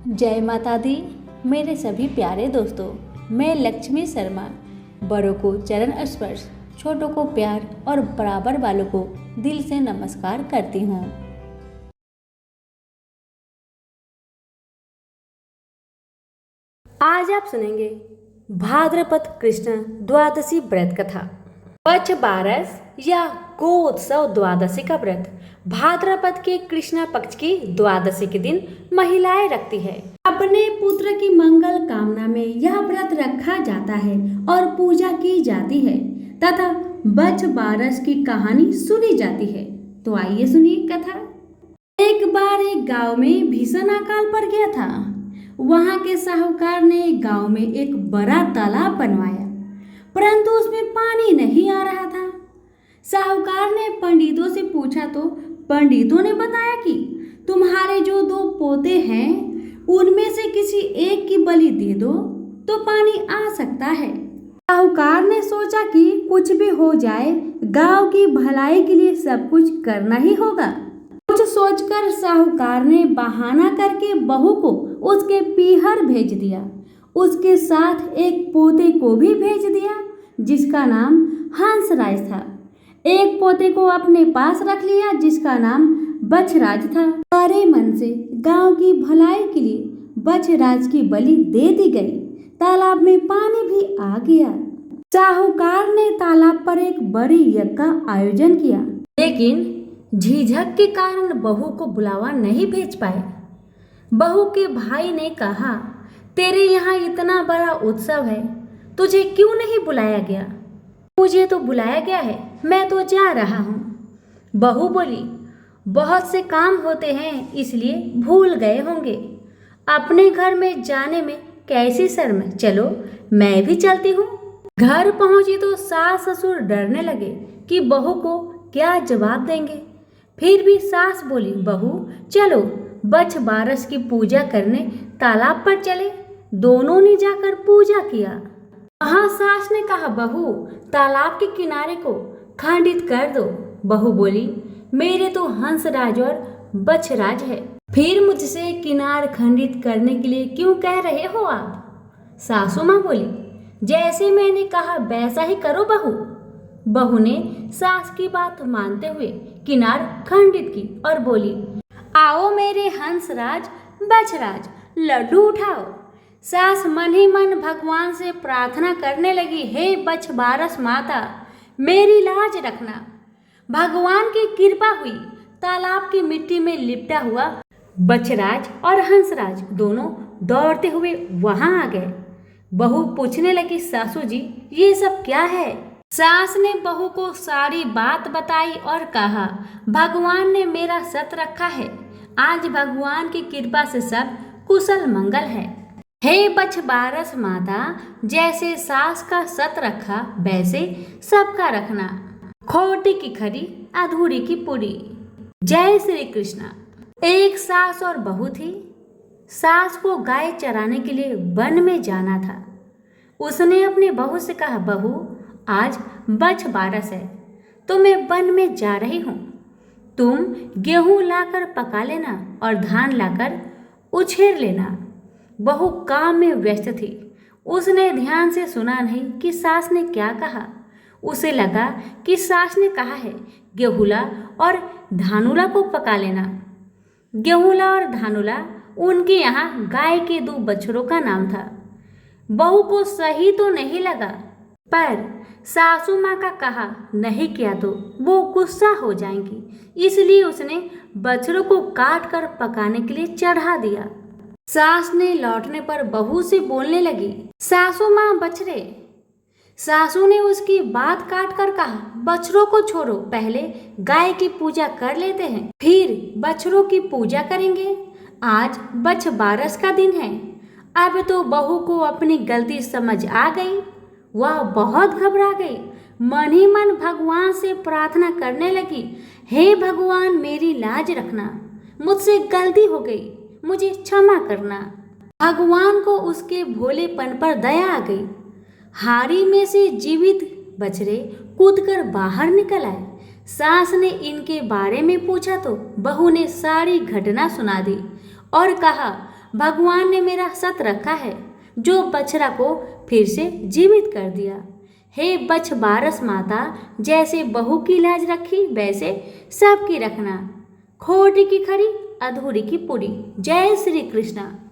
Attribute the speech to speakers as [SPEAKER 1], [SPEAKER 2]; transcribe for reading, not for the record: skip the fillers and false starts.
[SPEAKER 1] जय माता दी। मेरे सभी प्यारे दोस्तों, मैं लक्ष्मी शर्मा बड़ों को चरण स्पर्श, छोटों को प्यार और बराबर वालों को दिल से नमस्कार करती हूँ।
[SPEAKER 2] आज आप सुनेंगे भाद्रपद कृष्ण द्वादशी व्रत कथा। बछ बारस या गो उत्सव द्वादशी का व्रत भाद्रपद के कृष्ण पक्ष की द्वादशी के दिन महिलाएं रखती है। अपने पुत्र की मंगल कामना में यह व्रत रखा जाता है और पूजा की जाती है तथा बछ बारस की कहानी सुनी जाती है। तो आइए सुनिए कथा। एक बार एक गांव में भीषण अकाल पड़ गया था। वहां के साहूकार ने गांव में एक बड़ा तालाब बनवाया, परंतु उसमें पानी नहीं आ रहा था। साहूकार ने पंडितों से पूछा तो पंडितों ने बताया कि तुम्हारे जो 2 पोते हैं उनमें से किसी एक की बलि दे दो तो पानी आ सकता है। साहूकार ने सोचा कि कुछ भी हो जाए, गांव की भलाई के लिए सब कुछ करना ही होगा। कुछ सोचकर साहूकार ने बहाना करके बहू को उसके पीहर भेज दिया। उसके साथ एक पोते को भी भेज दिया जिसका नाम हंसराज था। एक पोते को अपने पास रख लिया जिसका नाम बछराज था। सारे मन से गांव की भलाई के लिए बछराज की बलि दे दी गई। तालाब में पानी भी आ गया। साहूकार ने तालाब पर एक बड़े यज्ञ का आयोजन किया, लेकिन झिझक के कारण बहू को बुलावा नहीं भेज पाए। बहू के भाई ने कहा, तेरे यहाँ इतना बड़ा उत्सव है, तुझे क्यों नहीं बुलाया गया? मुझे तो बुलाया गया है, मैं तो जा रहा हूँ। बहू बोली, बहुत से काम होते हैं इसलिए भूल गए होंगे। अपने घर में जाने में कैसी शर्म, चलो मैं भी चलती हूँ। घर पहुंची तो सास ससुर डरने लगे कि बहू को क्या जवाब देंगे। फिर भी सास बोली, बहू चलो बछ बारस की पूजा करने तालाब पर चले। दोनों ने जाकर पूजा किया। वहां सास ने कहा, बहू तालाब के किनारे को खंडित कर दो। बहू बोली, मेरे तो हंसराज और बछराज है, फिर मुझसे किनार खंडित करने के लिए क्यों कह रहे हो आप? सासू माँ बोली, जैसे मैंने कहा वैसा ही करो बहू। बहू ने सास की बात मानते हुए किनार खंडित की और बोली, आओ मेरे हंसराज बछराज, लड्डू उठाओ। सास मन ही मन भगवान से प्रार्थना करने लगी, हे बछ बारस माता मेरी लाज रखना। भगवान की कृपा हुई। तालाब की मिट्टी में लिपटा हुआ बछराज और हंसराज दोनों दौड़ते हुए वहां आ गए। बहू पूछने लगी, सासू जी ये सब क्या है? सास ने बहू को सारी बात बताई और कहा, भगवान ने मेरा सत रखा है, आज भगवान की कृपा से सब कुशल मंगल है। हे बछ बारस माता, जैसे सास का सत रखा वैसे सबका रखना। खोटी की खरी अधूरी की पूरी। जय श्री कृष्णा। एक सास और बहू थी। सास को गाय चराने के लिए वन में जाना था। उसने अपनी बहू से कहा, बहू आज बछ बारस है तो मैं वन में जा रही हूँ, तुम गेहूं लाकर पका लेना और धान लाकर उछेर लेना। बहू काम में व्यस्त थी। उसने ध्यान से सुना नहीं कि सास ने क्या कहा। उसे लगा कि सास ने कहा है गेहूला और धानुला को पका लेना। गेहूला और धानुला उनके यहाँ गाय के 2 बछड़ों का नाम था। बहू को सही तो नहीं लगा, पर सासू माँ का कहा नहीं किया तो वो गुस्सा हो जाएंगी, इसलिए उसने बछड़ों को काट कर पकाने के लिए चढ़ा दिया। सास ने लौटने पर बहू से बोलने लगी, सासू माँ बछड़े। सासू ने उसकी बात काट कर कहा, बछड़ों को छोड़ो, पहले गाय की पूजा कर लेते हैं, फिर बछड़ों की पूजा करेंगे। आज बछ बारस का दिन है। अब तो बहू को अपनी गलती समझ आ गई। वह बहुत घबरा गई। मन ही मन भगवान से प्रार्थना करने लगी, हे भगवान मेरी लाज रखना, मुझसे गलती हो गई, मुझे क्षमा करना। भगवान को उसके भोलेपन पर दया आ गई। हारी में से जीवित बछड़े कूदकर बाहर निकल आए। सास ने इनके बारे में पूछा तो बहू ने सारी घटना सुना दी और कहा, भगवान ने मेरा सत रखा है, जो बछड़ा को फिर से जीवित कर दिया। हे बछ बारस माता, जैसे बहू की लाज रखी वैसे सबकी रखना। खोटी की खरी, अधूरी की पूरी। जय श्री कृष्णा।